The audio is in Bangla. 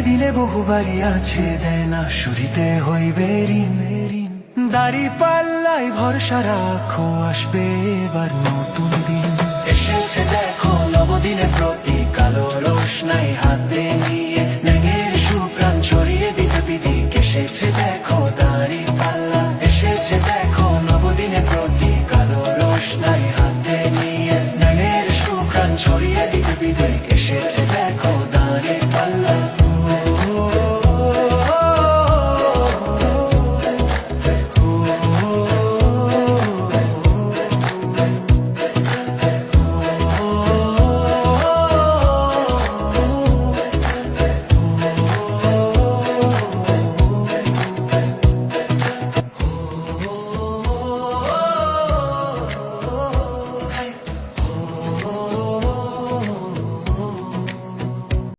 দিনে বহুবারই আছে, দেয় না শুধিতে হইবে ঋণ। দাড়ি পাল্লাই ভরসা রাখো, আসবে এবার নতুন দিন। এসেছে দেখো নবদিনে প্রতীক, আলো রোশনাই হাতে